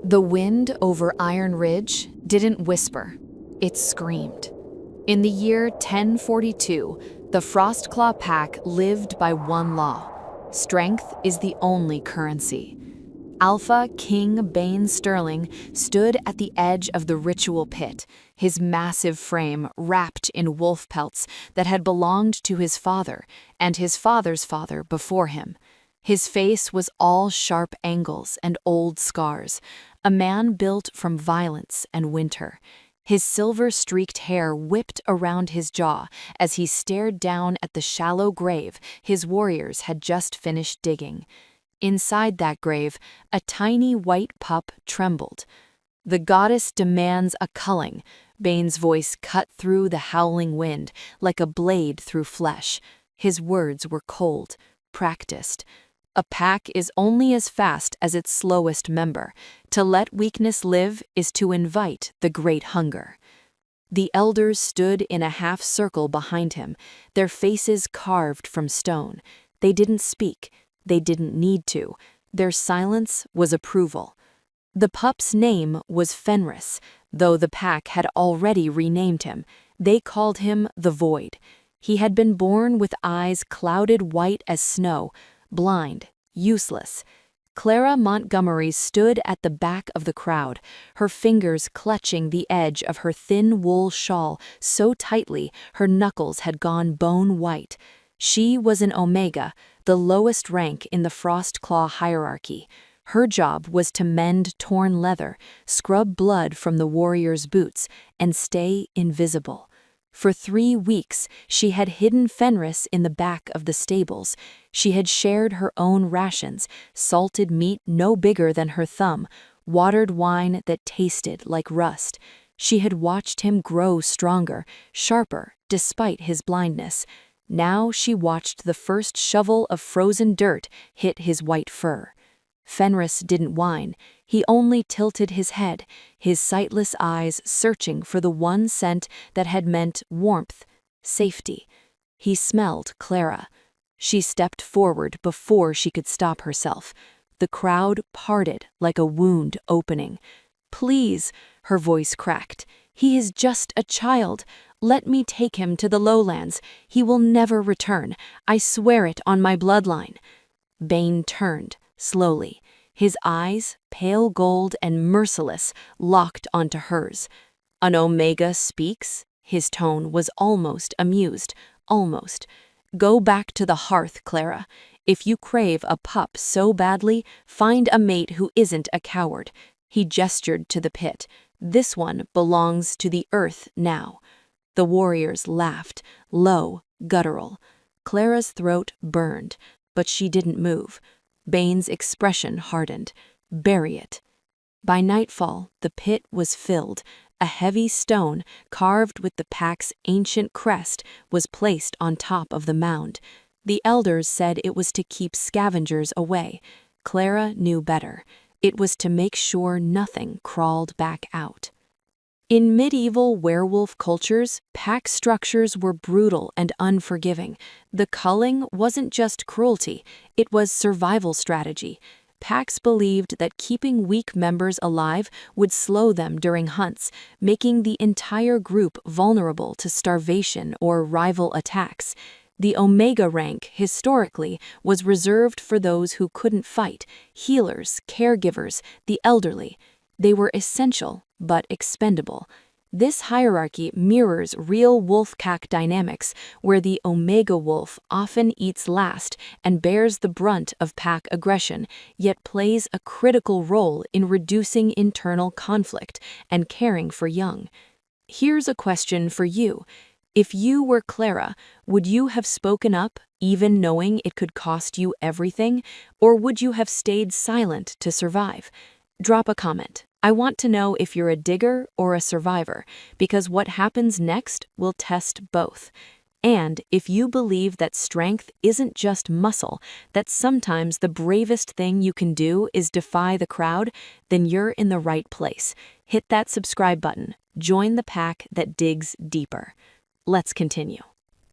The wind over Iron Ridge didn't whisper, it screamed. In the year 1042, the Frostclaw pack lived by one law: strength is the only currency. Alpha King Bane Sterling stood at the edge of the ritual pit, his massive frame wrapped in wolf pelts that had belonged to his father and his father's father before him. His face was all sharp angles and old scars, a man built from violence and winter. His silver-streaked hair whipped around his jaw as he stared down at the shallow grave his warriors had just finished digging. Inside that grave, a tiny white pup trembled. "The goddess demands a culling," Bane's voice cut through the howling wind like a blade through flesh. His words were cold, practiced. A pack is only as fast as its slowest member. To let weakness live is to invite the great hunger. The elders stood in a half circle behind him, their faces carved from stone. They didn't speak. They didn't need to. Their silence was approval. The pup's name was Fenris, though the pack had already renamed him. They called him the Void. He had been born with eyes clouded white as snow, blind, useless. Clara Montgomery stood at the back of the crowd, her fingers clutching the edge of her thin wool shawl so tightly her knuckles had gone bone white. She was an Omega, the lowest rank in the Frostclaw hierarchy. Her job was to mend torn leather, scrub blood from the warrior's boots, and stay invisible. For 3 weeks, she had hidden Fenris in the back of the stables. She had shared her own rations, salted meat no bigger than her thumb, watered wine that tasted like rust. She had watched him grow stronger, sharper, despite his blindness. Now she watched the first shovel of frozen dirt hit his white fur. Fenris didn't whine. He only tilted his head, his sightless eyes searching for the one scent that had meant warmth, safety. He smelled Clara. She stepped forward before she could stop herself. The crowd parted like a wound opening. "Please," her voice cracked. "He is just a child. Let me take him to the lowlands. He will never return. I swear it on my bloodline." Bane turned, slowly. His eyes, pale gold and merciless, locked onto hers. "An Omega speaks?" His tone was almost amused. Almost. "Go back to the hearth, Clara. If you crave a pup so badly, find a mate who isn't a coward." He gestured to the pit. "This one belongs to the earth now." The warriors laughed, low, guttural. Clara's throat burned, but she didn't move. Bane's expression hardened. "Bury it." By nightfall, the pit was filled. A heavy stone, carved with the pack's ancient crest, was placed on top of the mound. The elders said it was to keep scavengers away. Clara knew better. It was to make sure nothing crawled back out. In medieval werewolf cultures, pack structures were brutal and unforgiving. The culling wasn't just cruelty, it was survival strategy. Packs believed that keeping weak members alive would slow them during hunts, making the entire group vulnerable to starvation or rival attacks. The Omega rank, historically, was reserved for those who couldn't fight: healers, caregivers, the elderly. They were essential, but expendable. This hierarchy mirrors real wolf-pack dynamics, where the Omega wolf often eats last and bears the brunt of pack aggression, yet plays a critical role in reducing internal conflict and caring for young. Here's a question for you. If you were Clara, would you have spoken up, even knowing it could cost you everything, or would you have stayed silent to survive? Drop a comment. I want to know if you're a digger or a survivor, because what happens next will test both. And if you believe that strength isn't just muscle, that sometimes the bravest thing you can do is defy the crowd, then you're in the right place. Hit that subscribe button. Join the pack that digs deeper. Let's continue.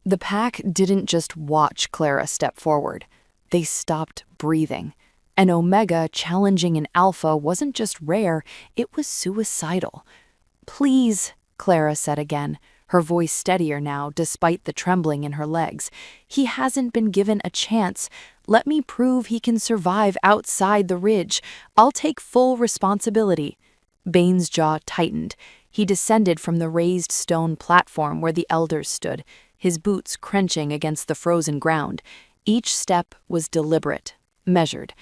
The pack didn't just watch Clara step forward. They stopped breathing. An Omega challenging an Alpha wasn't just rare, it was suicidal. "Please," Clara said again, her voice steadier now despite the trembling in her legs. "He hasn't been given a chance. Let me prove he can survive outside the ridge. I'll take full responsibility." Bane's jaw tightened. He descended from the raised stone platform where the elders stood, his boots crunching against the frozen ground. Each step was deliberate, measured.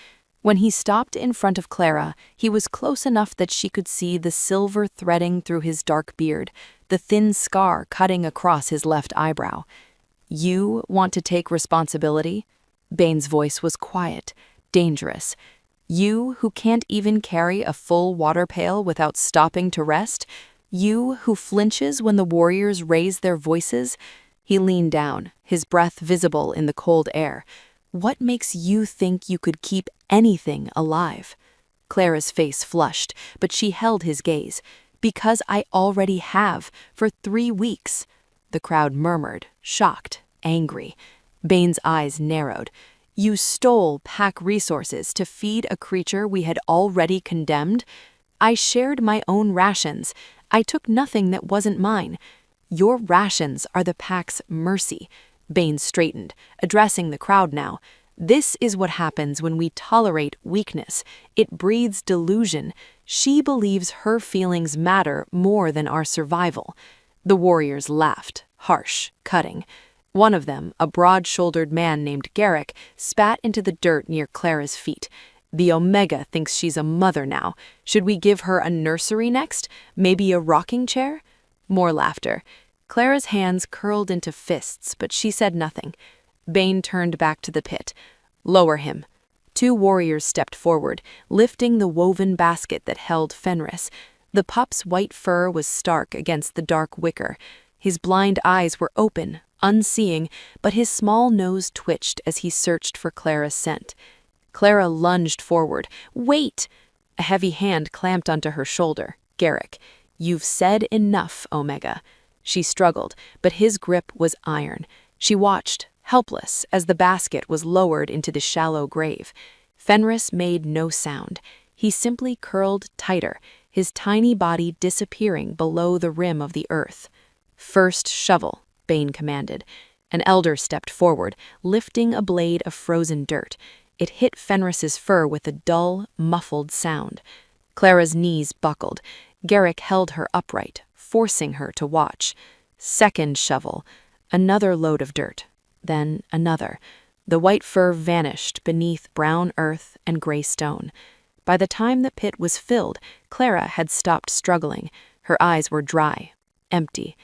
When he stopped in front of Clara, he was close enough that she could see the silver threading through his dark beard, the thin scar cutting across his left eyebrow. "You want to take responsibility?" Bane's voice was quiet, dangerous. "You who can't even carry a full water pail without stopping to rest? You who flinches when the warriors raise their voices?" He leaned down, his breath visible in the cold air. "What makes you think you could keep anything alive?" Clara's face flushed, but she held his gaze. "Because I already have, for 3 weeks." The crowd murmured, shocked, angry. Bane's eyes narrowed. "You stole pack resources to feed a creature we had already condemned?" "I shared my own rations. I took nothing that wasn't mine." "Your rations are the pack's mercy." Bane straightened, addressing the crowd now. "This is what happens when we tolerate weakness. It breeds delusion. She believes her feelings matter more than our survival." The warriors laughed, harsh, cutting. One of them, a broad-shouldered man named Garrick, spat into the dirt near Clara's feet. "The Omega thinks she's a mother now. Should we give her a nursery next? Maybe a rocking chair?" More laughter. Clara's hands curled into fists, but she said nothing. Bane turned back to the pit. "Lower him." 2 warriors stepped forward, lifting the woven basket that held Fenris. The pup's white fur was stark against the dark wicker. His blind eyes were open, unseeing, but his small nose twitched as he searched for Clara's scent. Clara lunged forward. "Wait!" A heavy hand clamped onto her shoulder. Garrick. "You've said enough, Omega." She struggled, but his grip was iron. She watched, helpless, as the basket was lowered into the shallow grave. Fenris made no sound. He simply curled tighter, his tiny body disappearing below the rim of the earth. "First shovel," Bane commanded. An elder stepped forward, lifting a blade of frozen dirt. It hit Fenris's fur with a dull, muffled sound. Clara's knees buckled. Garrick held her upright, forcing her to watch. Second shovel. Another load of dirt. Then another. The white fur vanished beneath brown earth and gray stone. By the time the pit was filled, Clara had stopped struggling. Her eyes were dry, empty.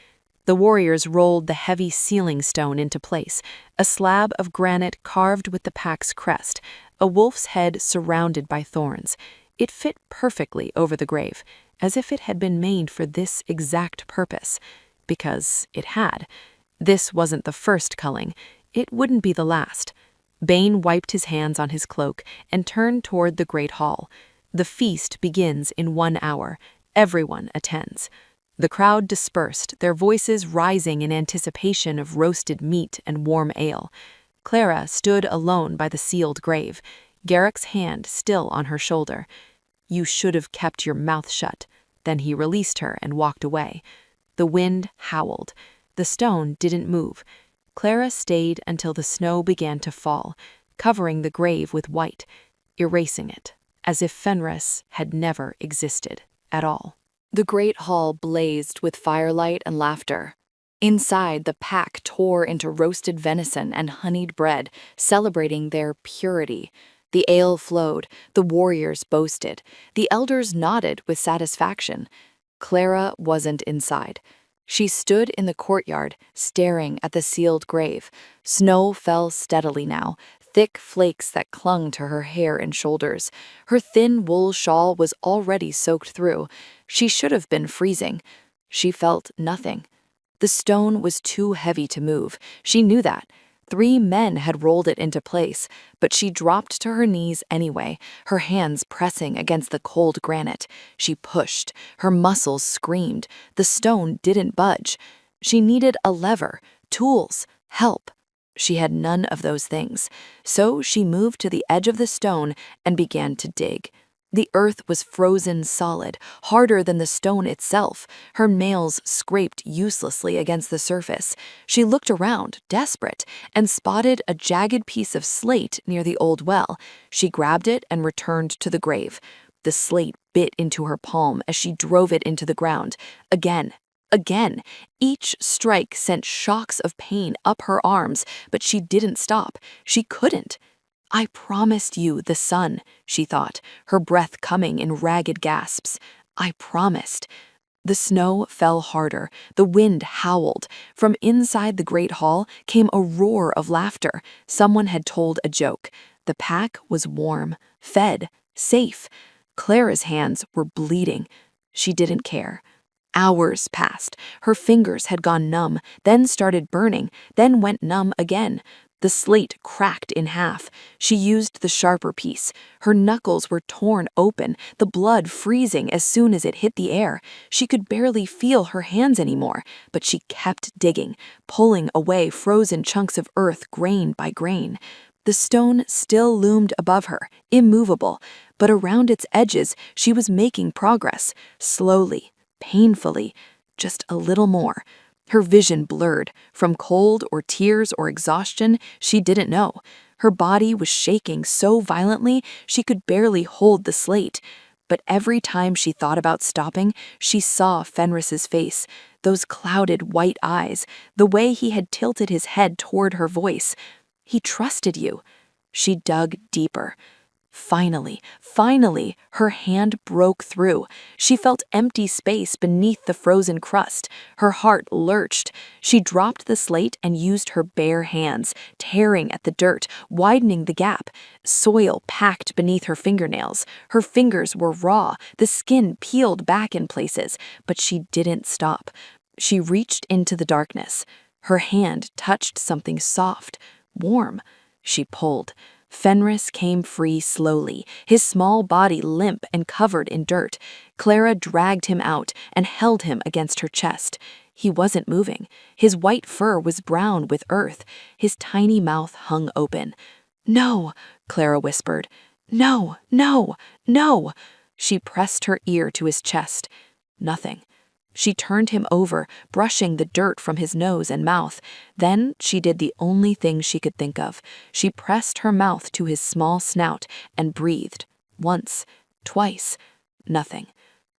The warriors rolled the heavy ceiling stone into place, a slab of granite carved with the pack's crest, a wolf's head surrounded by thorns. It fit perfectly over the grave, as if it had been made for this exact purpose. Because it had. This wasn't the first culling. It wouldn't be the last. Bane wiped his hands on his cloak and turned toward the great hall. The feast begins in 1 hour. Everyone attends. The crowd dispersed, their voices rising in anticipation of roasted meat and warm ale. Clara stood alone by the sealed grave, Garrick's hand still on her shoulder. "You should have kept your mouth shut." Then he released her and walked away. The wind howled. The stone didn't move. Clara stayed until the snow began to fall, covering the grave with white, erasing it, as if Fenris had never existed at all. The great hall blazed with firelight and laughter. Inside, the pack tore into roasted venison and honeyed bread, celebrating their purity. The ale flowed, the warriors boasted, the elders nodded with satisfaction. Clara wasn't inside. She stood in the courtyard, staring at the sealed grave. Snow fell steadily now, thick flakes that clung to her hair and shoulders. Her thin wool shawl was already soaked through. She should have been freezing. She felt nothing. The stone was too heavy to move. She knew that. 3 men had rolled it into place, but she dropped to her knees anyway, her hands pressing against the cold granite. She pushed. Her muscles screamed. The stone didn't budge. She needed a lever, tools, help. She had none of those things, so she moved to the edge of the stone and began to dig. The earth was frozen solid, harder than the stone itself. Her nails scraped uselessly against the surface. She looked around, desperate, and spotted a jagged piece of slate near the old well. She grabbed it and returned to the grave. The slate bit into her palm as she drove it into the ground. Again. Again, each strike sent shocks of pain up her arms, but she didn't stop. She couldn't. I promised you the sun, she thought, her breath coming in ragged gasps. I promised. The snow fell harder. The wind howled. From inside the great hall came a roar of laughter. Someone had told a joke. The pack was warm, fed, safe. Clara's hands were bleeding. She didn't care. Hours passed. Her fingers had gone numb, then started burning, then went numb again. The slate cracked in half. She used the sharper piece. Her knuckles were torn open, the blood freezing as soon as it hit the air. She could barely feel her hands anymore, but she kept digging, pulling away frozen chunks of earth grain by grain. The stone still loomed above her, immovable, but around its edges she was making progress, slowly, painfully, just a little more. Her vision blurred. From cold or tears or exhaustion, she didn't know. Her body was shaking so violently she could barely hold the slate. But every time she thought about stopping, she saw Fenris's face, those clouded white eyes, the way he had tilted his head toward her voice. He trusted you. She dug deeper. Finally, her hand broke through. She felt empty space beneath the frozen crust. Her heart lurched. She dropped the slate and used her bare hands, tearing at the dirt, widening the gap. Soil packed beneath her fingernails. Her fingers were raw, the skin peeled back in places, but she didn't stop. She reached into the darkness. Her hand touched something soft, warm. She pulled. Fenris came free slowly, his small body limp and covered in dirt. Clara dragged him out and held him against her chest. He wasn't moving. His white fur was brown with earth. His tiny mouth hung open. "No," Clara whispered. "No, no, no." She pressed her ear to his chest. Nothing. She turned him over, brushing the dirt from his nose and mouth. Then she did the only thing she could think of. She pressed her mouth to his small snout and breathed. Once, twice. Nothing.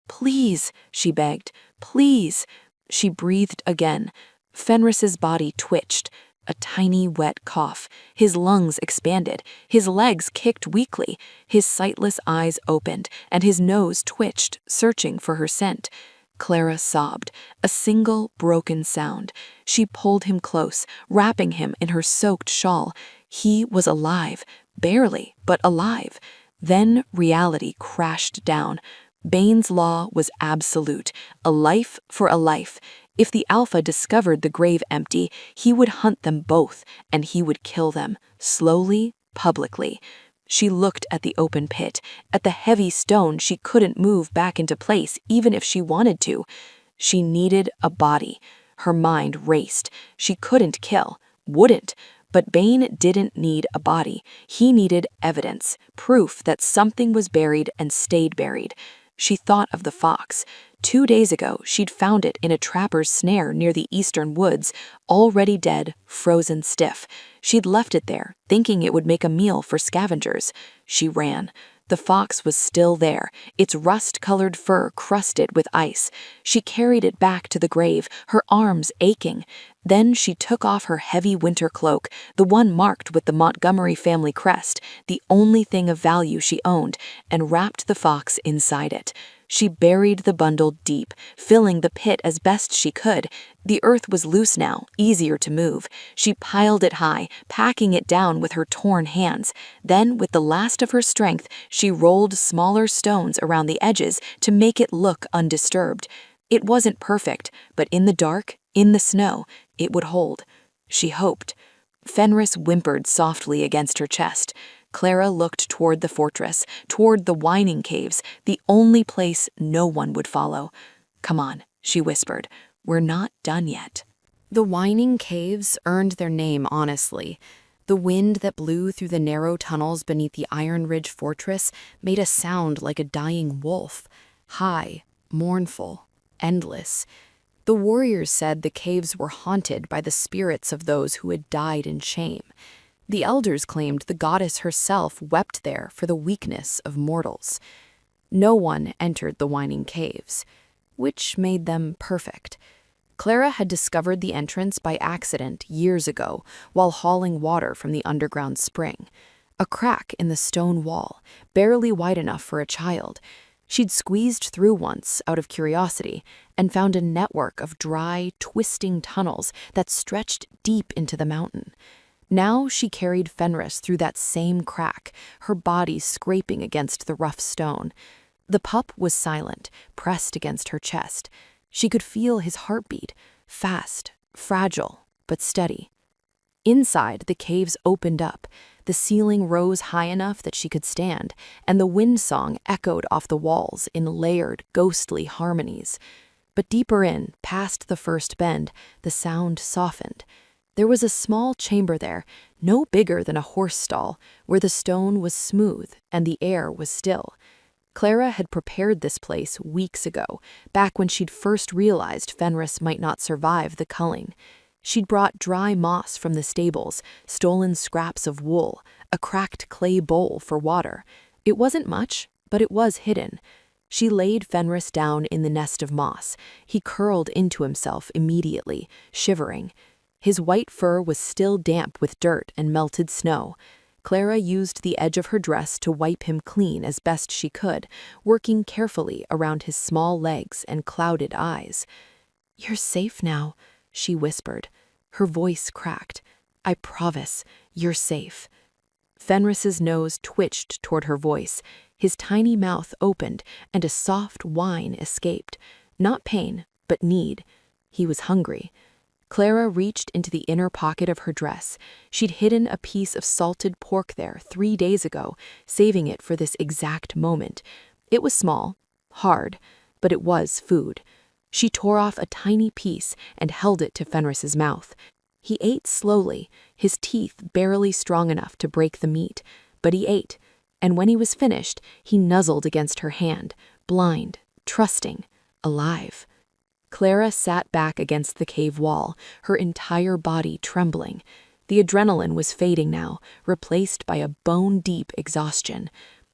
"Please," she begged. "Please." She breathed again. Fenris's body twitched. A tiny wet cough. His lungs expanded. His legs kicked weakly. His sightless eyes opened, and his nose twitched, searching for her scent. Clara sobbed, a single broken sound. She pulled him close, wrapping him in her soaked shawl. He was alive, barely, but alive. Then reality crashed down. Bane's law was absolute, a life for a life. If the Alpha discovered the grave empty, he would hunt them both, and he would kill them, slowly, publicly. She looked at the open pit, at the heavy stone she couldn't move back into place even if she wanted to. She needed a body. Her mind raced. She couldn't kill, wouldn't. But Bane didn't need a body. He needed evidence, proof that something was buried and stayed buried. She thought of the fox. 2 days ago, she'd found it in a trapper's snare near the eastern woods, already dead, frozen stiff. She'd left it there, thinking it would make a meal for scavengers. She ran. The fox was still there, its rust-colored fur crusted with ice. She carried it back to the grave, her arms aching. Then she took off her heavy winter cloak, the one marked with the Montgomery family crest, the only thing of value she owned, and wrapped the fox inside it. She buried the bundle deep, filling the pit as best she could. The earth was loose now, easier to move. She piled it high, packing it down with her torn hands. Then, with the last of her strength, she rolled smaller stones around the edges to make it look undisturbed. It wasn't perfect, but in the dark, in the snow, it would hold. She hoped. Fenris whimpered softly against her chest. Clara looked toward the fortress, toward the whining caves, the only place no one would follow. "Come on," she whispered. "We're not done yet." The Whining Caves earned their name honestly. The wind that blew through the narrow tunnels beneath the Iron Ridge Fortress made a sound like a dying wolf, high, mournful, endless. The warriors said the caves were haunted by the spirits of those who had died in shame. The elders claimed the goddess herself wept there for the weakness of mortals. No one entered the Whining Caves, which made them perfect. Clara had discovered the entrance by accident years ago while hauling water from the underground spring. A crack in the stone wall, barely wide enough for a child. She'd squeezed through once out of curiosity and found a network of dry, twisting tunnels that stretched deep into the mountain. Now she carried Fenris through that same crack, her body scraping against the rough stone. The pup was silent, pressed against her chest. She could feel his heartbeat, fast, fragile, but steady. Inside, the caves opened up. The ceiling rose high enough that she could stand, and the wind song echoed off the walls in layered, ghostly harmonies. But deeper in, past the first bend, the sound softened. There was a small chamber there, no bigger than a horse stall, where the stone was smooth and the air was still. Clara had prepared this place weeks ago, back when she'd first realized Fenris might not survive the culling. She'd brought dry moss from the stables, stolen scraps of wool, a cracked clay bowl for water. It wasn't much, but it was hidden. She laid Fenris down in the nest of moss. He curled into himself immediately, shivering. His white fur was still damp with dirt and melted snow. Clara used the edge of her dress to wipe him clean as best she could, working carefully around his small legs and clouded eyes. "You're safe now," she whispered. Her voice cracked. "I promise, you're safe." Fenris's nose twitched toward her voice. His tiny mouth opened, and a soft whine escaped. Not pain, but need. He was hungry. Clara reached into the inner pocket of her dress. She'd hidden a piece of salted pork there 3 days ago, saving it for this exact moment. It was small, hard, but it was food. She tore off a tiny piece and held it to Fenris's mouth. He ate slowly, his teeth barely strong enough to break the meat, but he ate, and when he was finished, he nuzzled against her hand, blind, trusting, alive. Clara sat back against the cave wall, her entire body trembling. The adrenaline was fading now, replaced by a bone-deep exhaustion.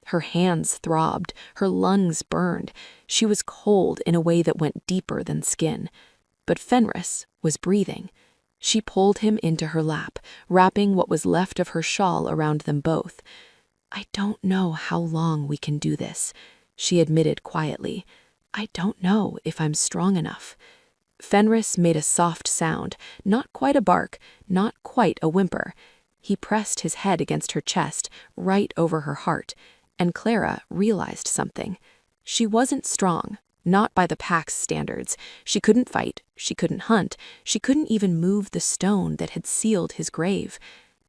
Her hands throbbed, her lungs burned. She was cold in a way that went deeper than skin. But Fenris was breathing. She pulled him into her lap, wrapping what was left of her shawl around them both. "I don't know how long we can do this," she admitted quietly. "I don't know if I'm strong enough." Fenris made a soft sound, not quite a bark, not quite a whimper. He pressed his head against her chest, right over her heart, and Clara realized something. She wasn't strong, not by the pack's standards. She couldn't fight, she couldn't hunt, she couldn't even move the stone that had sealed his grave.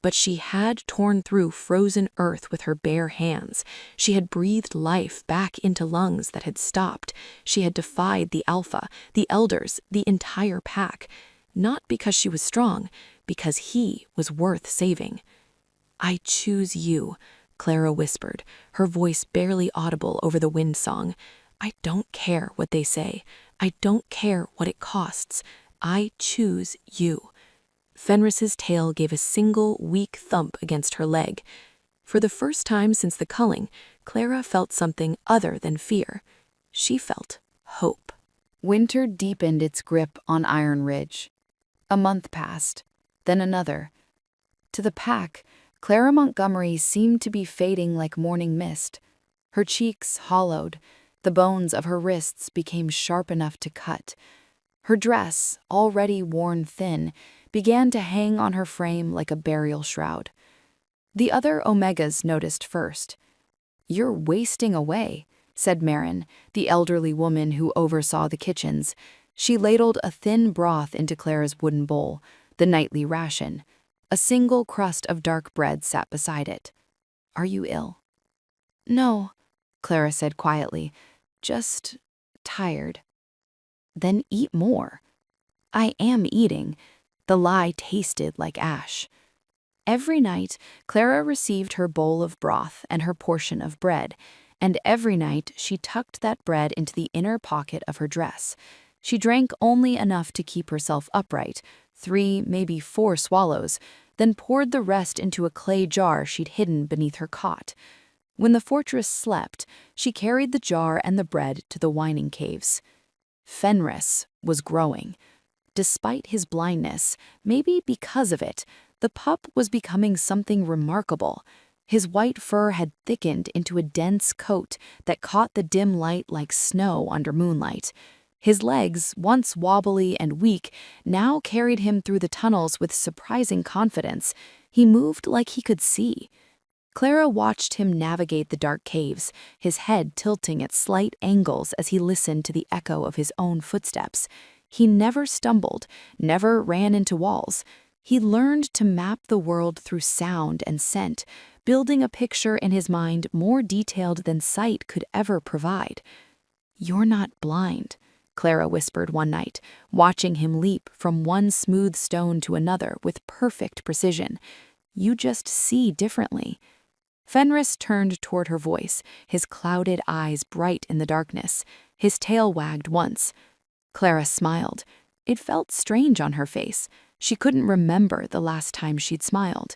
But she had torn through frozen earth with her bare hands. She had breathed life back into lungs that had stopped. She had defied the Alpha, the Elders, the entire pack. Not because she was strong, because he was worth saving. "I choose you," Clara whispered, her voice barely audible over the wind song. "I don't care what they say. I don't care what it costs. I choose you." Fenris's tail gave a single, weak thump against her leg. For the first time since the culling, Clara felt something other than fear. She felt hope. Winter deepened its grip on Iron Ridge. A month passed, then another. To the pack, Clara Montgomery seemed to be fading like morning mist. Her cheeks hollowed, the bones of her wrists became sharp enough to cut. Her dress, already worn thin, began to hang on her frame like a burial shroud. The other Omegas noticed first. "You're wasting away," said Marin, the elderly woman who oversaw the kitchens. She ladled a thin broth into Clara's wooden bowl, the nightly ration. A single crust of dark bread sat beside it. "Are you ill?" "No," Clara said quietly. "Just tired." "Then eat more." "I am eating. The lie tasted like ash. Every night, Clara received her bowl of broth and her portion of bread, and every night she tucked that bread into the inner pocket of her dress. She drank only enough to keep herself upright, 3, maybe 4 swallows, then poured the rest into a clay jar she'd hidden beneath her cot. When the fortress slept, she carried the jar and the bread to the Whining Caves. Fenris was growing. Despite his blindness, maybe because of it, the pup was becoming something remarkable. His white fur had thickened into a dense coat that caught the dim light like snow under moonlight. His legs, once wobbly and weak, now carried him through the tunnels with surprising confidence. He moved like he could see. Clara watched him navigate the dark caves, his head tilting at slight angles as he listened to the echo of his own footsteps. He never stumbled, never ran into walls. He learned to map the world through sound and scent, building a picture in his mind more detailed than sight could ever provide. "You're not blind," Clara whispered one night, watching him leap from one smooth stone to another with perfect precision. "You just see differently." Fenris turned toward her voice, his clouded eyes bright in the darkness. His tail wagged once. Clara smiled. It felt strange on her face. She couldn't remember the last time she'd smiled.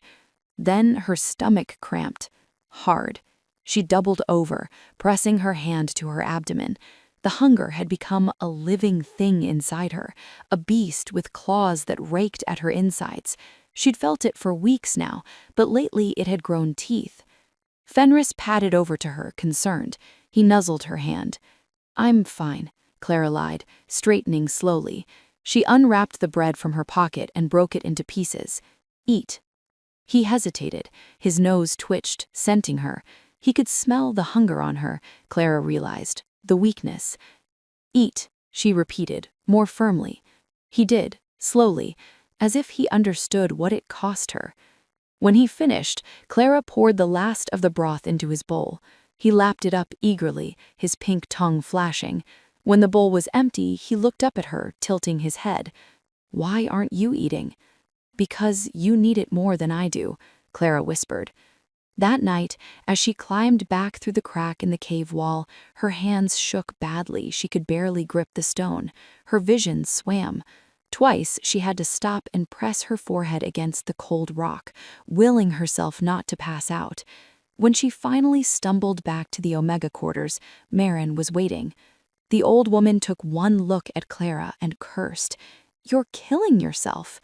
Then her stomach cramped. Hard. She doubled over, pressing her hand to her abdomen. The hunger had become a living thing inside her, a beast with claws that raked at her insides. She'd felt it for weeks now, but lately it had grown teeth. Fenris padded over to her, concerned. He nuzzled her hand. "I'm fine," Clara lied, straightening slowly. She unwrapped the bread from her pocket and broke it into pieces. "Eat." He hesitated. His nose twitched, scenting her. He could smell the hunger on her, Clara realized, the weakness. "Eat," she repeated, more firmly. He did, slowly, as if he understood what it cost her. When he finished, Clara poured the last of the broth into his bowl. He lapped it up eagerly, his pink tongue flashing. When the bowl was empty, he looked up at her, tilting his head. "Why aren't you eating?" "Because you need it more than I do," Clara whispered. That night, as she climbed back through the crack in the cave wall, her hands shook badly. She could barely grip the stone. Her vision swam. Twice, she had to stop and press her forehead against the cold rock, willing herself not to pass out. When she finally stumbled back to the Omega quarters, Marin was waiting. The old woman took one look at Clara and cursed. "You're killing yourself."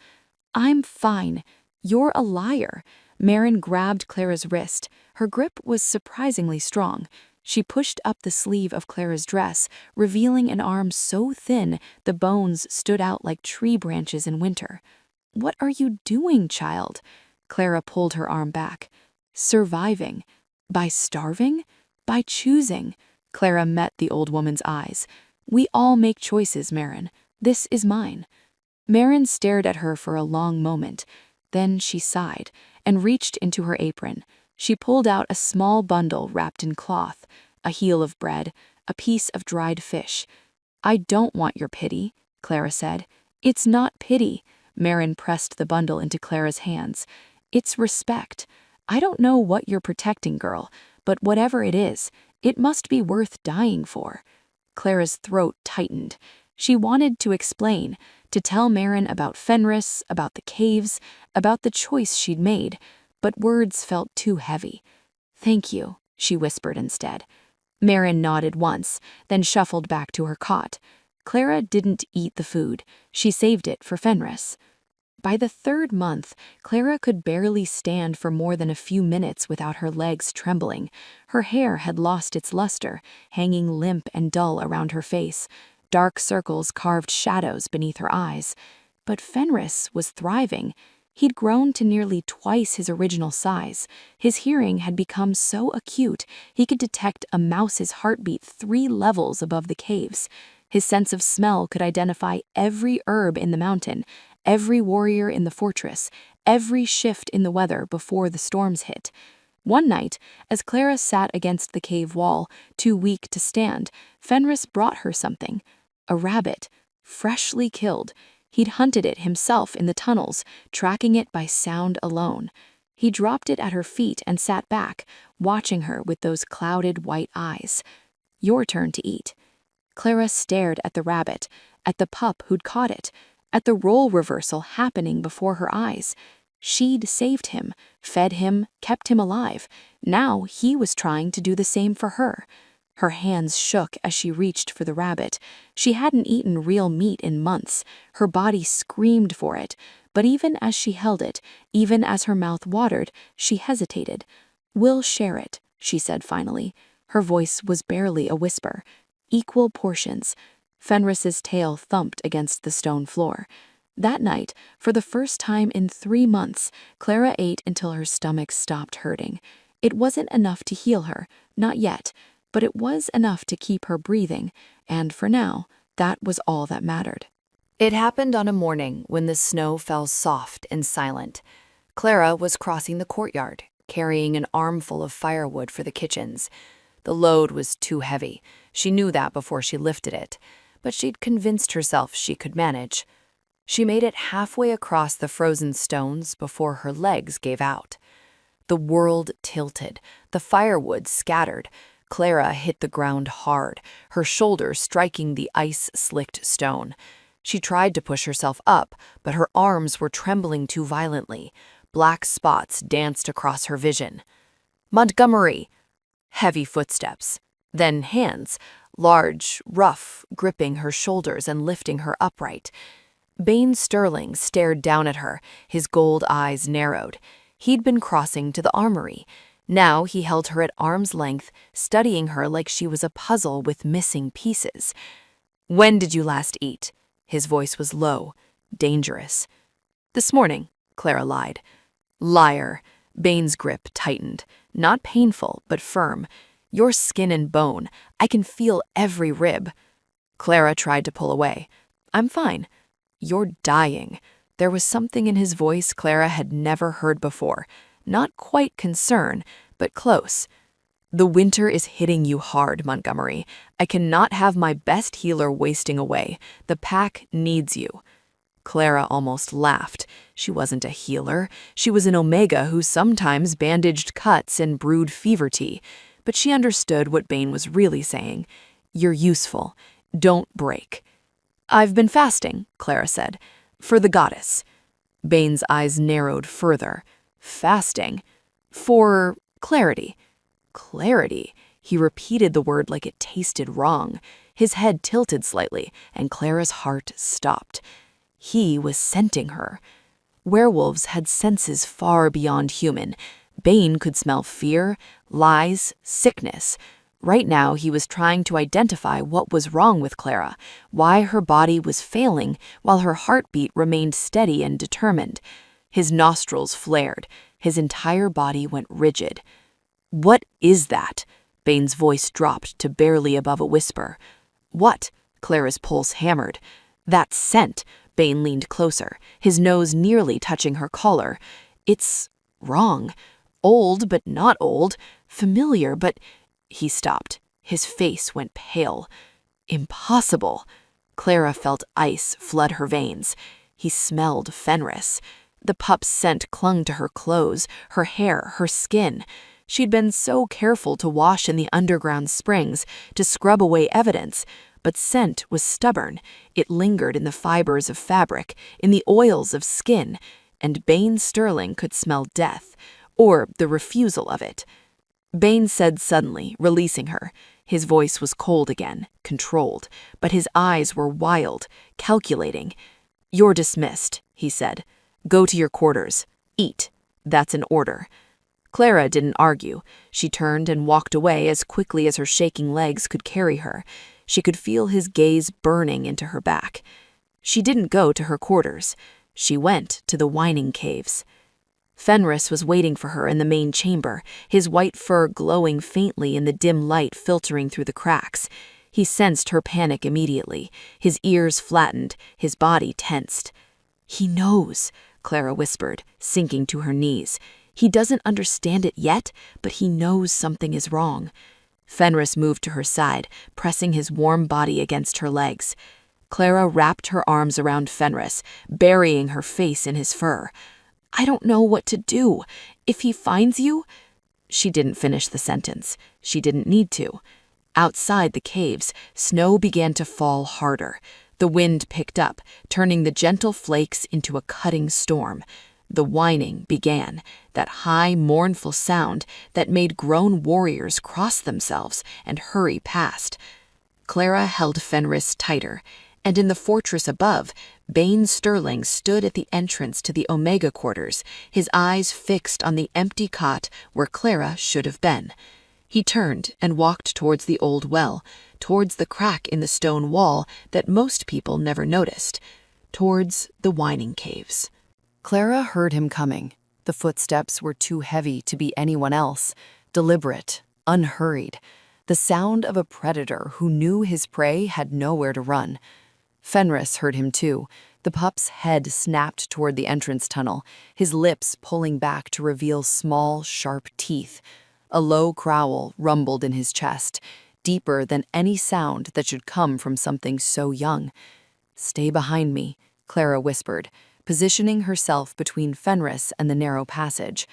"I'm fine. You're a liar." Marin grabbed Clara's wrist. Her grip was surprisingly strong. She pushed up the sleeve of Clara's dress, revealing an arm so thin the bones stood out like tree branches in winter. "What are you doing, child?" Clara pulled her arm back. "Surviving. By starving? By choosing." Clara met the old woman's eyes. "We all make choices, Marin. This is mine." Marin stared at her for a long moment. Then she sighed and reached into her apron. She pulled out a small bundle wrapped in cloth, a heel of bread, a piece of dried fish. "I don't want your pity," Clara said. "It's not pity." Marin pressed the bundle into Clara's hands. "It's respect. I don't know what you're protecting, girl, but whatever it is, it must be worth dying for." Clara's throat tightened. She wanted to explain, to tell Marin about Fenris, about the caves, about the choice she'd made, but words felt too heavy. "Thank you," she whispered instead. Marin nodded once, then shuffled back to her cot. Clara didn't eat the food. She saved it for Fenris. By the 3rd month, Clara could barely stand for more than a few minutes without her legs trembling. Her hair had lost its luster, hanging limp and dull around her face. Dark circles carved shadows beneath her eyes. But Fenris was thriving. He'd grown to nearly twice his original size. His hearing had become so acute he could detect a mouse's heartbeat 3 levels above the caves. His sense of smell could identify every herb in the mountain, every warrior in the fortress, every shift in the weather before the storms hit. One night, as Clara sat against the cave wall, too weak to stand, Fenris brought her something. A rabbit, freshly killed. He'd hunted it himself in the tunnels, tracking it by sound alone. He dropped it at her feet and sat back, watching her with those clouded white eyes. Your turn to eat. Clara stared at the rabbit, at the pup who'd caught it, at the role reversal happening before her eyes. She'd saved him, fed him, kept him alive. Now he was trying to do the same for her. Her hands shook as she reached for the rabbit. She hadn't eaten real meat in months. Her body screamed for it. But even as she held it, even as her mouth watered, she hesitated. "We'll share it," she said finally. Her voice was barely a whisper. "Equal portions." Fenris's tail thumped against the stone floor. That night, for the first time in 3 months, Clara ate until her stomach stopped hurting. It wasn't enough to heal her, not yet, but it was enough to keep her breathing, and for now, that was all that mattered. It happened on a morning when the snow fell soft and silent. Clara was crossing the courtyard, carrying an armful of firewood for the kitchens. The load was too heavy. She knew that before she lifted it, but she'd convinced herself she could manage. She made it halfway across the frozen stones before her legs gave out. The world tilted, the firewood scattered. Clara hit the ground hard, her shoulders striking the ice-slicked stone. She tried to push herself up, but her arms were trembling too violently. Black spots danced across her vision. "Montgomery!" Heavy footsteps. Then hands, large, rough, gripping her shoulders and lifting her upright. Bain Sterling stared down at her, his gold eyes narrowed. He'd been crossing to the armory. Now he held her at arm's length, studying her like she was a puzzle with missing pieces. "When did you last eat?" His voice was low, dangerous. "This morning," Clara lied. "Liar." Bain's grip tightened. Not painful, but firm. "You're skin and bone. I can feel every rib." Clara tried to pull away. "I'm fine." "You're dying." There was something in his voice Clara had never heard before. Not quite concern, but close. "The winter is hitting you hard, Montgomery. I cannot have my best healer wasting away. The pack needs you." Clara almost laughed. She wasn't a healer. She was an Omega who sometimes bandaged cuts and brewed fever tea. But she understood what Bain was really saying. "You're useful. Don't break." "I've been fasting," Clara said. "For the goddess." Bain's eyes narrowed further. "Fasting? For clarity." Clarity. He repeated the word like it tasted wrong. His head tilted slightly, and Clara's heart stopped. He was scenting her. Werewolves had senses far beyond human. Bain could smell fear, lies, sickness. Right now he was trying to identify what was wrong with Clara, why her body was failing while her heartbeat remained steady and determined. His nostrils flared. His entire body went rigid. "What is that?" Bain's voice dropped to barely above a whisper. "What?" Clara's pulse hammered. "That scent." Bain leaned closer, his nose nearly touching her collar. "It's wrong. Old, but not old. Familiar, but—" He stopped. His face went pale. "Impossible." Clara felt ice flood her veins. He smelled Fenris. The pup's scent clung to her clothes, her hair, her skin. She'd been so careful to wash in the underground springs, to scrub away evidence, but scent was stubborn. It lingered in the fibers of fabric, in the oils of skin, and Bain Sterling could smell death, or the refusal of it. Bain said suddenly, releasing her. His voice was cold again, controlled, but his eyes were wild, calculating. "You're dismissed," he said. "Go to your quarters. Eat. That's an order." Clara didn't argue. She turned and walked away as quickly as her shaking legs could carry her. She could feel his gaze burning into her back. She didn't go to her quarters. She went to the Whining Caves. Fenris was waiting for her in the main chamber, his white fur glowing faintly in the dim light filtering through the cracks. He sensed her panic immediately, his ears flattened, his body tensed. "He knows," Clara whispered, sinking to her knees. "He doesn't understand it yet, but he knows something is wrong." Fenris moved to her side, pressing his warm body against her legs. Clara wrapped her arms around Fenris, burying her face in his fur. "I don't know what to do. If he finds you—" She didn't finish the sentence. She didn't need to. Outside the caves, snow began to fall harder. The wind picked up, turning the gentle flakes into a cutting storm. The whining began, that high, mournful sound that made grown warriors cross themselves and hurry past. Clara held Fenris tighter, and in the fortress above, Bane Sterling stood at the entrance to the Omega quarters, his eyes fixed on the empty cot where Clara should have been. He turned and walked towards the old well, towards the crack in the stone wall that most people never noticed, towards the whining caves. Clara heard him coming. The footsteps were too heavy to be anyone else, deliberate, unhurried, the sound of a predator who knew his prey had nowhere to run. Fenris heard him too. The pup's head snapped toward the entrance tunnel, his lips pulling back to reveal small, sharp teeth. A low growl rumbled in his chest, deeper than any sound that should come from something so young. "Stay behind me," Clara whispered, positioning herself between Fenris and the narrow passage.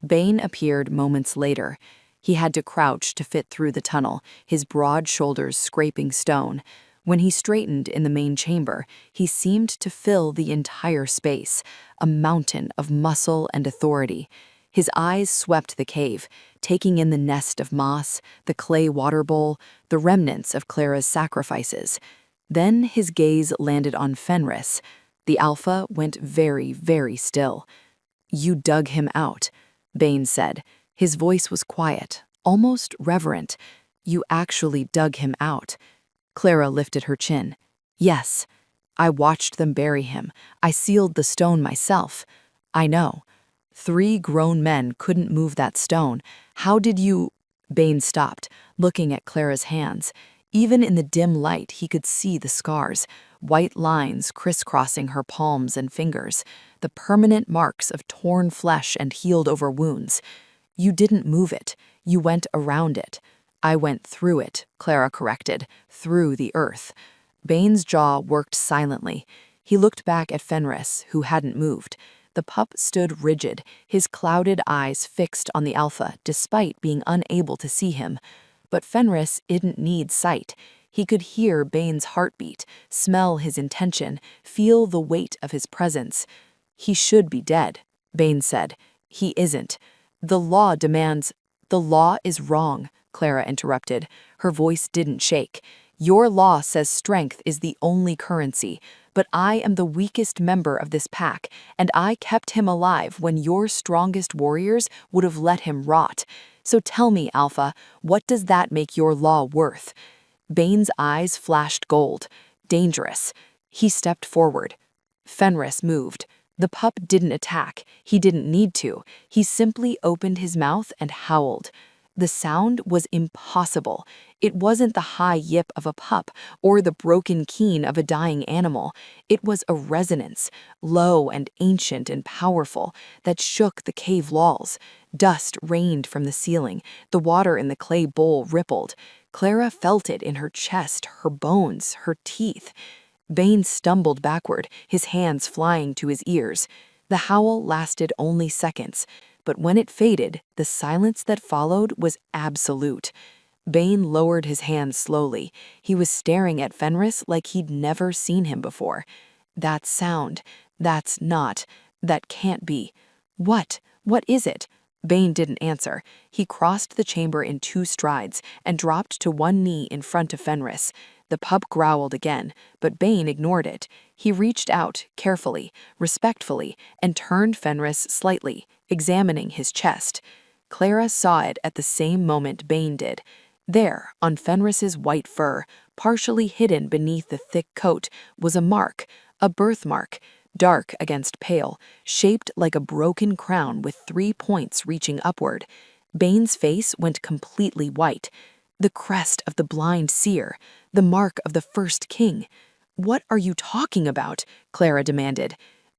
Bane appeared moments later. He had to crouch to fit through the tunnel, his broad shoulders scraping stone. When he straightened in the main chamber, he seemed to fill the entire space, a mountain of muscle and authority. His eyes swept the cave, taking in the nest of moss, the clay water bowl, the remnants of Clara's sacrifices. Then his gaze landed on Fenris. The Alpha went very, very still. "You dug him out," Bane said. His voice was quiet, almost reverent. "You actually dug him out." Clara lifted her chin. "Yes. I watched them bury him. I sealed the stone myself." "I know. 3 grown men couldn't move that stone. How did you—" Bane stopped, looking at Clara's hands. Even in the dim light, he could see the scars, white lines crisscrossing her palms and fingers, the permanent marks of torn flesh and healed-over wounds. "You didn't move it. You went around it." "I went through it," Clara corrected, "through the earth." Bane's jaw worked silently. He looked back at Fenris, who hadn't moved. The pup stood rigid, his clouded eyes fixed on the Alpha despite being unable to see him. But Fenris didn't need sight. He could hear Bane's heartbeat, smell his intention, feel the weight of his presence. "He should be dead," Bane said. "He isn't. The law demands—" "The law is wrong," Clara interrupted. Her voice didn't shake. "Your law says strength is the only currency, but I am the weakest member of this pack, and I kept him alive when your strongest warriors would have let him rot. So tell me, Alpha, what does that make your law worth?" Bane's eyes flashed gold. Dangerous. He stepped forward. Fenris moved. The pup didn't attack. He didn't need to. He simply opened his mouth and howled. The sound was impossible. It wasn't the high yip of a pup or the broken keen of a dying animal. It was a resonance, low and ancient and powerful, that shook the cave walls. Dust rained from the ceiling. The water in the clay bowl rippled. Clara felt it in her chest, her bones, her teeth. Bane stumbled backward, his hands flying to his ears. The howl lasted only seconds, but when it faded, the silence that followed was absolute. Bane lowered his hands slowly. He was staring at Fenris like he'd never seen him before. "That sound. That's not. That can't be. What? What is it?" Bane didn't answer. He crossed the chamber in 2 strides and dropped to one knee in front of Fenris. The pup growled again, but Bane ignored it. He reached out, carefully, respectfully, and turned Fenris slightly, examining his chest. Clara saw it at the same moment Bane did. There, on Fenris's white fur, partially hidden beneath the thick coat, was a mark, a birthmark, dark against pale, shaped like a broken crown with 3 points reaching upward. Bane's face went completely white. The crest of the blind seer, the mark of the first king. "What are you talking about?" Clara demanded.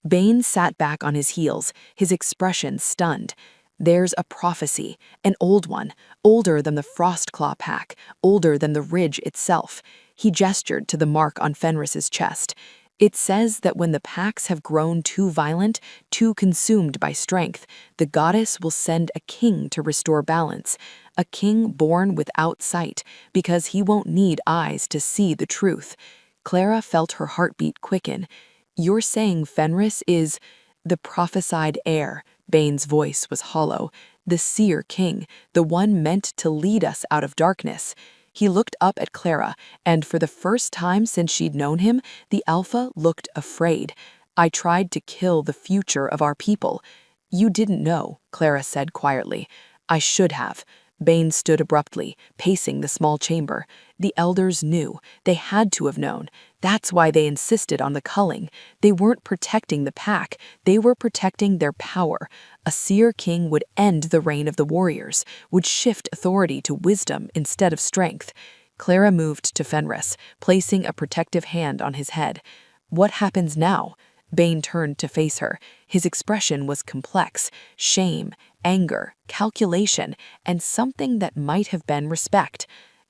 Bane sat back on his heels, his expression stunned. "There's a prophecy, an old one, older than the Frostclaw pack, older than the Ridge itself." He gestured to the mark on Fenris's chest. It says that when the packs have grown too violent, too consumed by strength, the goddess will send a king to restore balance, a king born without sight, because he won't need eyes to see the truth. Clara felt her heartbeat quicken. You're saying Fenris is the prophesied heir? Bane's voice was hollow. The seer king, the one meant to lead us out of darkness. He looked up at Clara, and for the first time since she'd known him, the Alpha looked afraid. I tried to kill the future of our people. You didn't know, Clara said quietly. I should have. Bane stood abruptly, pacing the small chamber. The elders knew. They had to have known. That's why they insisted on the culling. They weren't protecting the pack. They were protecting their power. A seer king would end the reign of the warriors, would shift authority to wisdom instead of strength. Clara moved to Fenris, placing a protective hand on his head. What happens now? Bane turned to face her. His expression was complex: shame, anger, calculation, and something that might have been respect.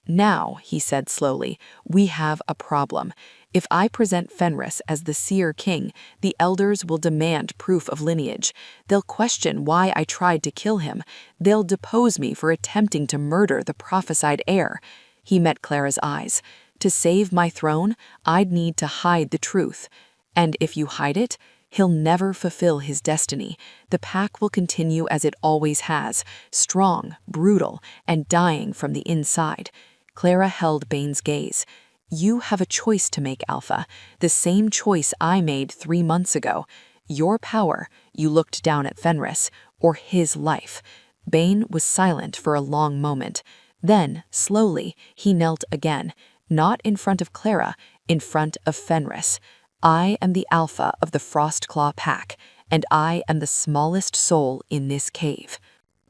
Now, he said slowly, we have a problem. If I present Fenris as the seer king, the elders will demand proof of lineage. They'll question why I tried to kill him. They'll depose me for attempting to murder the prophesied heir. He met Clara's eyes. To save my throne, I'd need to hide the truth. And if you hide it, he'll never fulfill his destiny. The pack will continue as it always has, strong, brutal, and dying from the inside. Clara held Bane's gaze. You have a choice to make, Alpha, the same choice I made 3 months ago. Your power, you looked down at Fenris, or his life. Bane was silent for a long moment. Then, slowly, he knelt again, not in front of Clara, in front of Fenris. I am the Alpha of the Frostclaw pack, and I am the smallest soul in this cave.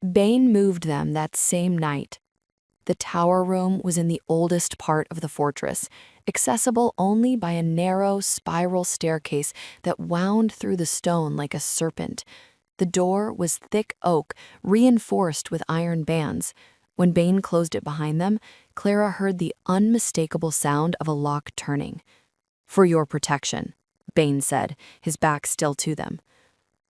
Bane moved them that same night. The tower room was in the oldest part of the fortress, accessible only by a narrow spiral staircase that wound through the stone like a serpent. The door was thick oak, reinforced with iron bands. When Bane closed it behind them, Clara heard the unmistakable sound of a lock turning. For your protection, Bane said, his back still to them.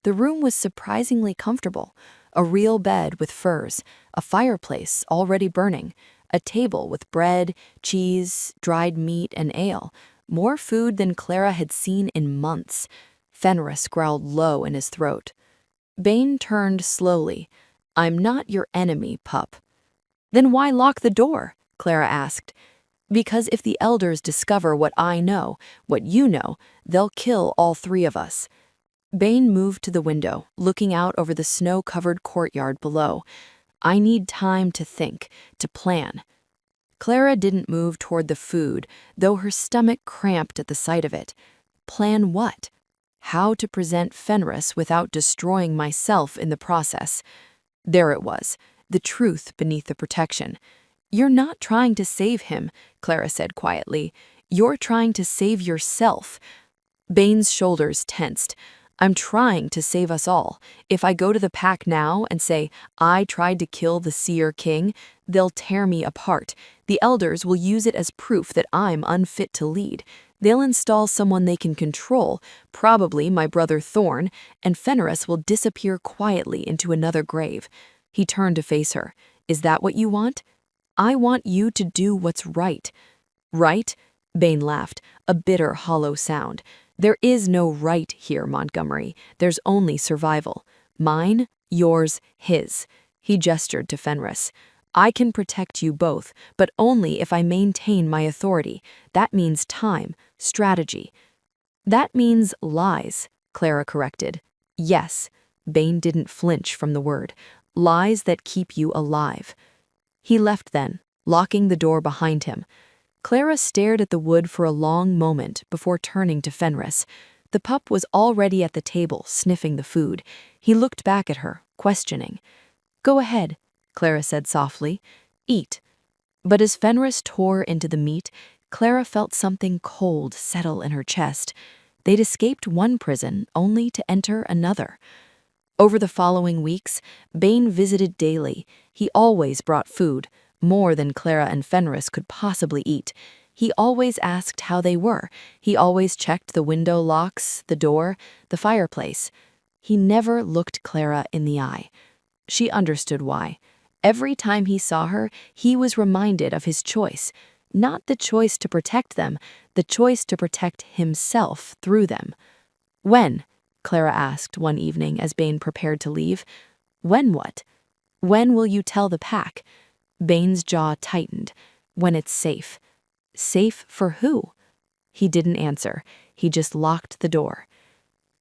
The room was surprisingly comfortable. A real bed with furs, a fireplace already burning, a table with bread, cheese, dried meat, and ale. More food than Clara had seen in months. Fenris growled low in his throat. Bane turned slowly. I'm not your enemy, pup. Then why lock the door? Clara asked. Because if the elders discover what I know, what you know, they'll kill all 3 of us. Bane moved to the window, looking out over the snow-covered courtyard below. I need time to think, to plan. Clara didn't move toward the food, though her stomach cramped at the sight of it. Plan what? How to present Fenris without destroying myself in the process. There it was, the truth beneath the protection. You're not trying to save him, Clara said quietly. You're trying to save yourself. Bane's shoulders tensed. I'm trying to save us all. If I go to the pack now and say, I tried to kill the seer king, they'll tear me apart. The elders will use it as proof that I'm unfit to lead. They'll install someone they can control, probably my brother Thorn, and Fenris will disappear quietly into another grave. He turned to face her. Is that what you want? I want you to do what's right. Right? Bane laughed, a bitter, hollow sound. There is no right here, Montgomery. There's only survival. Mine, yours, his. He gestured to Fenris. I can protect you both, but only if I maintain my authority. That means time, strategy. That means lies, Clara corrected. Yes, Bane didn't flinch from the word. Lies that keep you alive. He left then, locking the door behind him. Clara stared at the wood for a long moment before turning to Fenris. The pup was already at the table, sniffing the food. He looked back at her, questioning. Go ahead, Clara said softly. Eat. But as Fenris tore into the meat, Clara felt something cold settle in her chest. They'd escaped one prison only to enter another. Over the following weeks, Bane visited daily. He always brought food, more than Clara and Fenris could possibly eat. He always asked how they were. He always checked the window locks, the door, the fireplace. He never looked Clara in the eye. She understood why. Every time he saw her, he was reminded of his choice. Not the choice to protect them, the choice to protect himself through them. "When?" Clara asked one evening as Bane prepared to leave. "When what?" "When will you tell the pack?" Bane's jaw tightened. "When it's safe." Safe for who? He didn't answer. He just locked the door.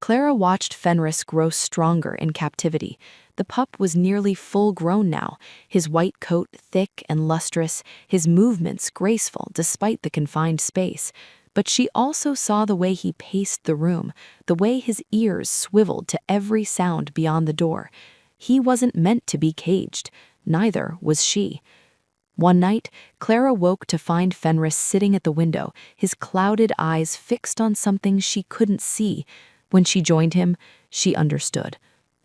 Clara watched Fenris grow stronger in captivity. The pup was nearly full-grown now, his white coat thick and lustrous, his movements graceful despite the confined space. But she also saw the way he paced the room, the way his ears swiveled to every sound beyond the door. He wasn't meant to be caged. Neither was she. One night, Clara woke to find Fenris sitting at the window, his clouded eyes fixed on something she couldn't see. When she joined him, she understood.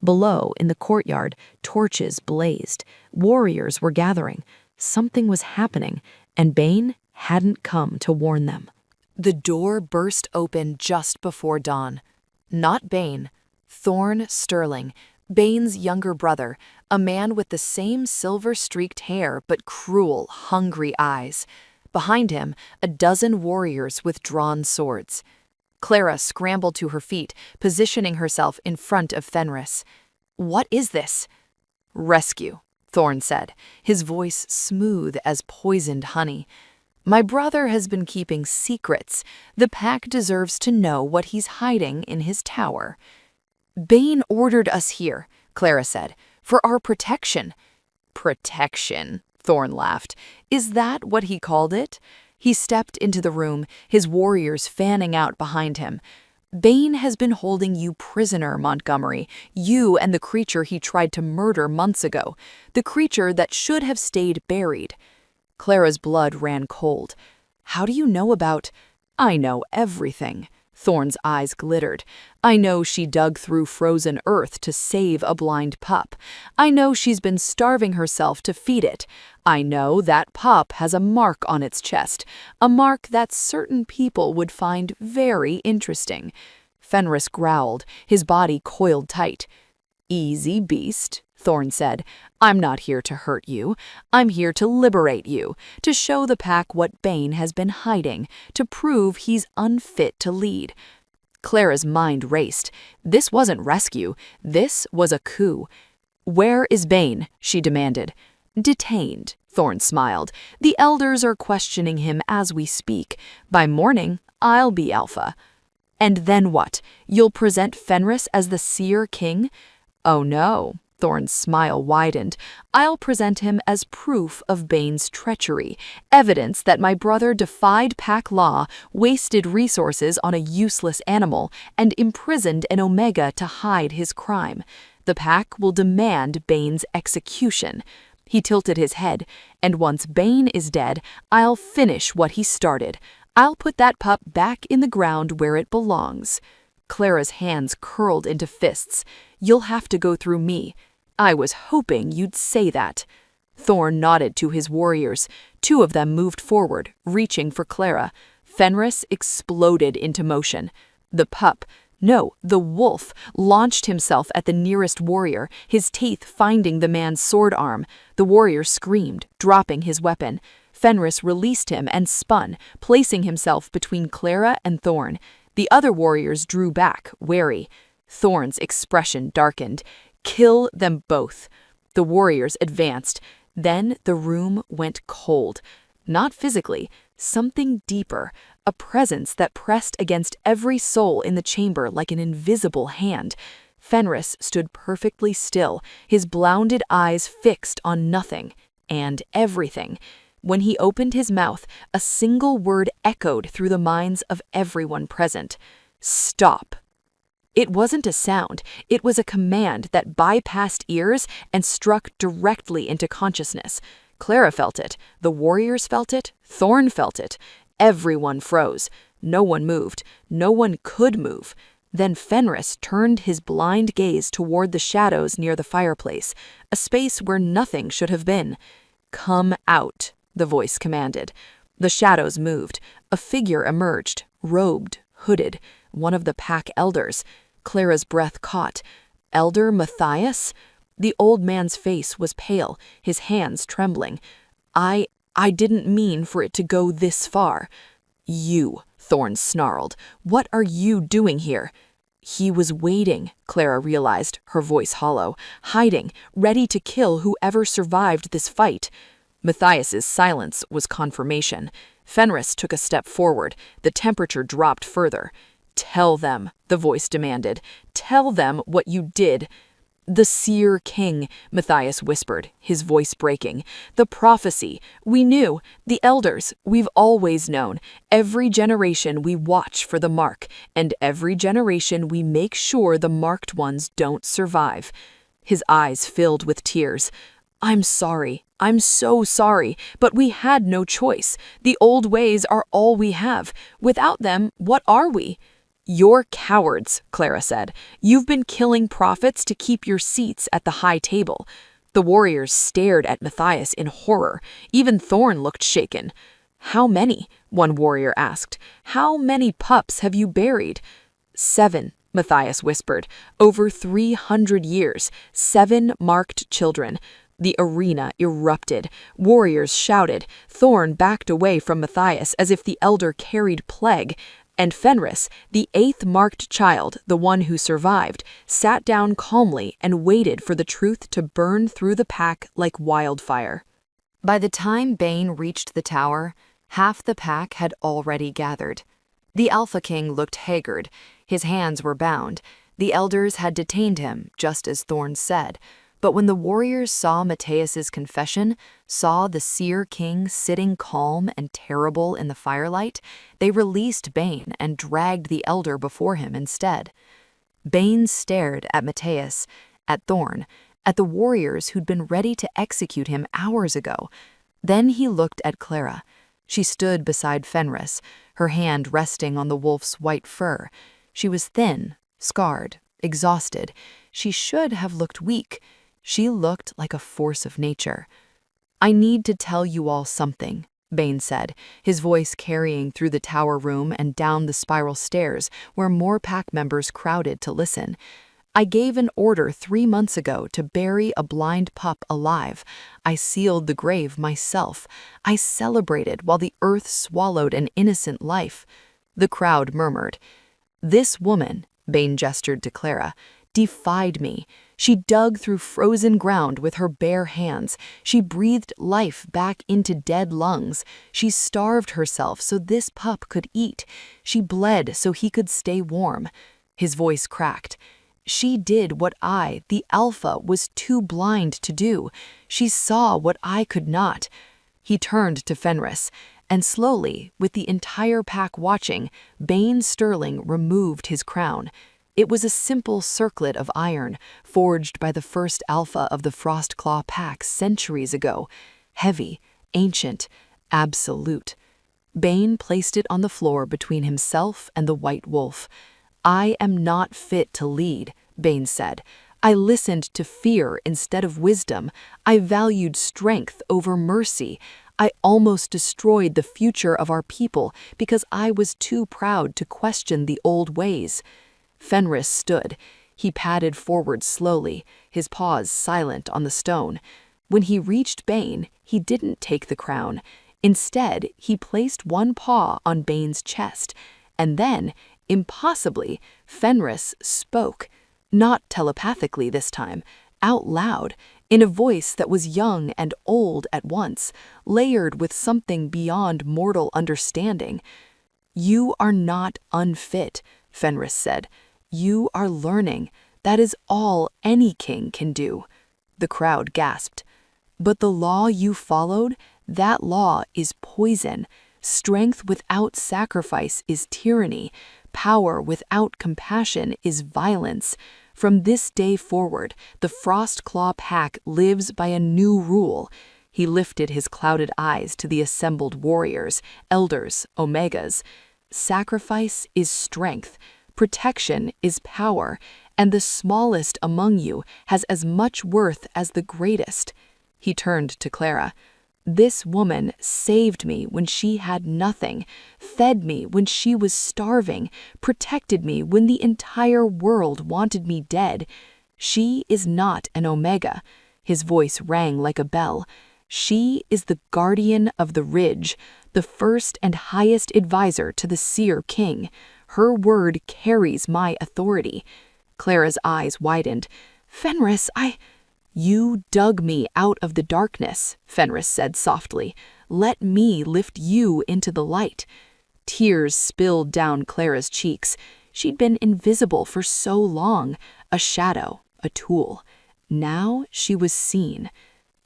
Below, in the courtyard, torches blazed. Warriors were gathering. Something was happening, and Bane hadn't come to warn them. The door burst open just before dawn. Not Bane, Thorn Sterling, Bane's younger brother, a man with the same silver-streaked hair but cruel, hungry eyes. Behind him, a dozen warriors with drawn swords. Clara scrambled to her feet, positioning herself in front of Fenris. "What is this?" "Rescue," Thorn said, his voice smooth as poisoned honey. "My brother has been keeping secrets. The pack deserves to know what he's hiding in his tower." "Bane ordered us here," Clara said, "for our protection." "Protection," Thorn laughed. "Is that what he called it?" He stepped into the room, his warriors fanning out behind him. "Bane has been holding you prisoner, Montgomery, you and the creature he tried to murder months ago, the creature that should have stayed buried." Clara's blood ran cold. "How do you know about—" "I know everything." Thorn's eyes glittered. "I know she dug through frozen earth to save a blind pup. I know she's been starving herself to feed it. I know that pup has a mark on its chest, a mark that certain people would find very interesting." Fenris growled, his body coiled tight. "Easy, beast," Thorn said. "I'm not here to hurt you. I'm here to liberate you, to show the pack what Bane has been hiding, to prove he's unfit to lead." Clara's mind raced. This wasn't rescue. This was a coup. "Where is Bane?" she demanded. "Detained," Thorn smiled. "The elders are questioning him as we speak. By morning, I'll be Alpha." "And then what? You'll present Fenris as the Seer King?" "Oh no." Thorn's smile widened. "I'll present him as proof of Bane's treachery, evidence that my brother defied pack law, wasted resources on a useless animal, and imprisoned an Omega to hide his crime. The pack will demand Bane's execution." He tilted his head. "And once Bane is dead, I'll finish what he started. I'll put that pup back in the ground where it belongs." Clara's hands curled into fists. "You'll have to go through me." "I was hoping you'd say that." Thorn nodded to his warriors. Two of them moved forward, reaching for Clara. Fenris exploded into motion. The pup, no, the wolf, launched himself at the nearest warrior, his teeth finding the man's sword arm. The warrior screamed, dropping his weapon. Fenris released him and spun, placing himself between Clara and Thorn. The other warriors drew back, wary. Thorn's expression darkened. "Kill them both." The warriors advanced. Then the room went cold. Not physically, something deeper, a presence that pressed against every soul in the chamber like an invisible hand. Fenris stood perfectly still, his blounded eyes fixed on nothing and everything. When he opened his mouth, a single word echoed through the minds of everyone present. "Stop." It wasn't a sound, it was a command that bypassed ears and struck directly into consciousness. Clara felt it, the warriors felt it, Thorn felt it. Everyone froze. No one moved. No one could move. Then Fenris turned his blind gaze toward the shadows near the fireplace, a space where nothing should have been. "Come out," the voice commanded. The shadows moved. A figure emerged, robed, hooded, one of the pack elders. Clara's breath caught. Elder Matthias? The old man's face was pale, his hands trembling. I didn't mean for it to go this far. You, Thorn snarled. What are you doing here? He was waiting, Clara realized, her voice hollow, hiding, ready to kill whoever survived this fight. Matthias's silence was confirmation. Fenris took a step forward. The temperature dropped further. Tell them, the voice demanded. Tell them what you did. The Seer King, Matthias whispered, his voice breaking. The prophecy. We knew. The elders. We've always known. Every generation we watch for the mark, and every generation we make sure the marked ones don't survive. His eyes filled with tears. I'm sorry. I'm so sorry, but we had no choice. The old ways are all we have. Without them, what are we? You're cowards, Clara said. You've been killing prophets to keep your seats at the high table. The warriors stared at Matthias in horror. Even Thorn looked shaken. How many? One warrior asked. How many pups have you buried? 7, Matthias whispered. Over 300 years. 7 marked children. The arena erupted. Warriors shouted. Thorn backed away from Matthias as if the elder carried plague. And Fenris, the 8th marked child, the one who survived, sat down calmly and waited for the truth to burn through the pack like wildfire. By the time Bane reached the tower, half the pack had already gathered. The Alpha King looked haggard. His hands were bound. The elders had detained him, just as Thorn said. But when the warriors saw Matthias's confession, saw the Seer King sitting calm and terrible in the firelight, they released Bane and dragged the elder before him instead. Bane stared at Matthias, at Thorn, at the warriors who'd been ready to execute him hours ago. Then he looked at Clara. She stood beside Fenris, her hand resting on the wolf's white fur. She was thin, scarred, exhausted. She should have looked weak. She looked like a force of nature. I need to tell you all something, Bane said, his voice carrying through the tower room and down the spiral stairs where more pack members crowded to listen. I gave an order 3 months ago to bury a blind pup alive. I sealed the grave myself. I celebrated while the earth swallowed an innocent life. The crowd murmured. This woman, Bane gestured to Clara, defied me. She dug through frozen ground with her bare hands. She breathed life back into dead lungs. She starved herself so this pup could eat. She bled so he could stay warm. His voice cracked. She did what I, the Alpha, was too blind to do. She saw what I could not. He turned to Fenris, and slowly, with the entire pack watching, Bane Sterling removed his crown. It was a simple circlet of iron, forged by the first Alpha of the Frostclaw pack centuries ago. Heavy, ancient, absolute. Bane placed it on the floor between himself and the White Wolf. I am not fit to lead, Bane said. I listened to fear instead of wisdom. I valued strength over mercy. I almost destroyed the future of our people because I was too proud to question the old ways. Fenris stood. He padded forward slowly, his paws silent on the stone. When he reached Bane, he didn't take the crown. Instead, he placed one paw on Bane's chest. And then, impossibly, Fenris spoke. Not telepathically this time, out loud, in a voice that was young and old at once, layered with something beyond mortal understanding. You are not unfit, Fenris said. You are learning. That is all any king can do. The crowd gasped. But the law you followed, that law is poison. Strength without sacrifice is tyranny. Power without compassion is violence. From this day forward, the Frostclaw pack lives by a new rule. He lifted his clouded eyes to the assembled warriors, elders, omegas. Sacrifice is strength. Protection is power, and the smallest among you has as much worth as the greatest. He turned to Clara. This woman saved me when she had nothing, fed me when she was starving, protected me when the entire world wanted me dead. She is not an Omega." His voice rang like a bell. "She is the guardian of the Ridge, the first and highest advisor to the Seer King. Her word carries my authority." Clara's eyes widened. "Fenris, You dug me out of the darkness," Fenris said softly. "Let me lift you into the light." Tears spilled down Clara's cheeks. She'd been invisible for so long, a shadow, a tool. Now she was seen.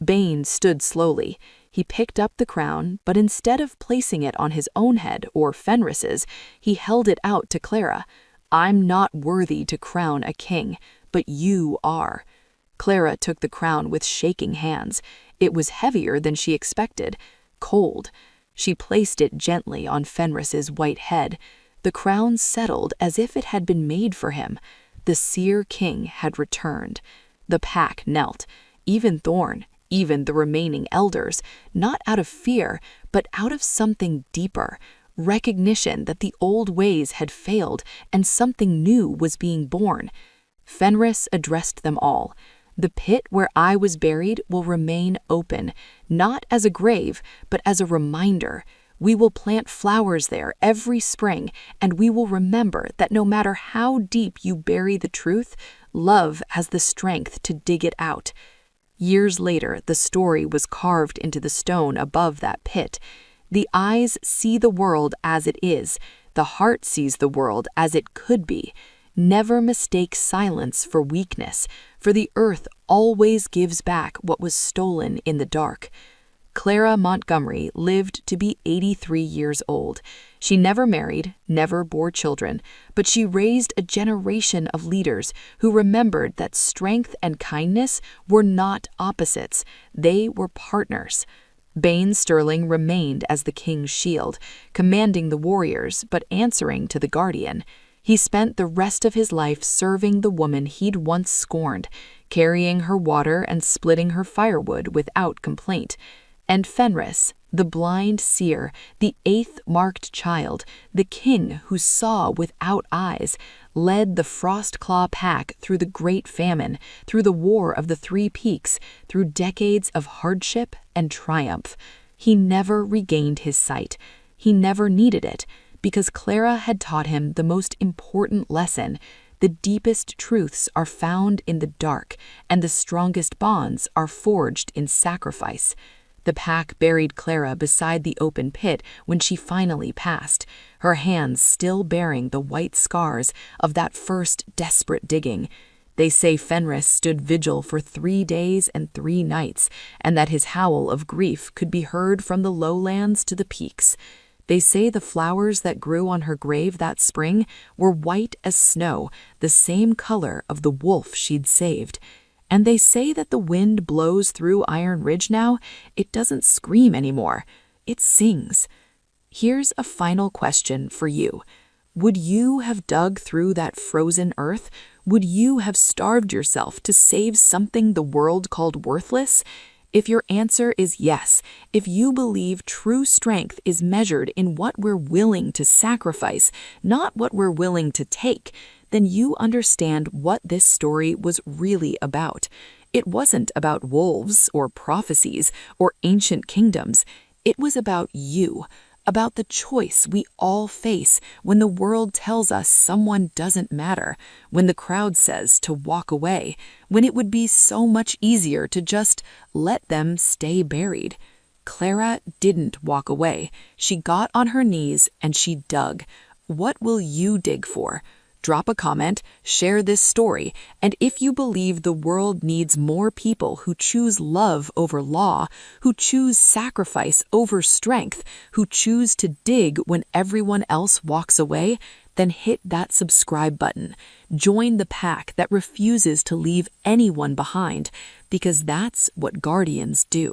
Bane stood slowly. He picked up the crown, but instead of placing it on his own head or Fenris's, he held it out to Clara. "I'm not worthy to crown a king, but you are." Clara took the crown with shaking hands. It was heavier than she expected, cold. She placed it gently on Fenris's white head. The crown settled as if it had been made for him. The Seer King had returned. The pack knelt. Even Thorn, even the remaining elders, not out of fear, but out of something deeper, recognition that the old ways had failed and something new was being born. Fenris addressed them all. "The pit where I was buried will remain open, not as a grave, but as a reminder. We will plant flowers there every spring, and we will remember that no matter how deep you bury the truth, love has the strength to dig it out." Years later, the story was carved into the stone above that pit. The eyes see the world as it is. The heart sees the world as it could be. Never mistake silence for weakness, for the earth always gives back what was stolen in the dark. Clara Montgomery lived to be 83 years old. She never married, never bore children, but she raised a generation of leaders who remembered that strength and kindness were not opposites, they were partners. Bane Sterling remained as the king's shield, commanding the warriors but answering to the guardian. He spent the rest of his life serving the woman he'd once scorned, carrying her water and splitting her firewood without complaint. And Fenris, the blind seer, the eighth marked child, the king who saw without eyes, led the Frostclaw pack through the Great Famine, through the War of the Three Peaks, through decades of hardship and triumph. He never regained his sight. He never needed it, because Clara had taught him the most important lesson. The deepest truths are found in the dark, and the strongest bonds are forged in sacrifice. The pack buried Clara beside the open pit when she finally passed, her hands still bearing the white scars of that first desperate digging. They say Fenris stood vigil for 3 days and 3 nights, and that his howl of grief could be heard from the lowlands to the peaks. They say the flowers that grew on her grave that spring were white as snow, the same color of the wolf she'd saved. And they say that the wind blows through Iron Ridge now. It doesn't scream anymore. It sings. Here's a final question for you. Would you have dug through that frozen earth? Would you have starved yourself to save something the world called worthless? If your answer is yes, if you believe true strength is measured in what we're willing to sacrifice, not what we're willing to take, then you understand what this story was really about. It wasn't about wolves or prophecies or ancient kingdoms. It was about you, about the choice we all face when the world tells us someone doesn't matter, when the crowd says to walk away, when it would be so much easier to just let them stay buried. Clara didn't walk away. She got on her knees and she dug. What will you dig for? Drop a comment, share this story, and if you believe the world needs more people who choose love over law, who choose sacrifice over strength, who choose to dig when everyone else walks away, then hit that subscribe button. Join the pack that refuses to leave anyone behind, because that's what guardians do.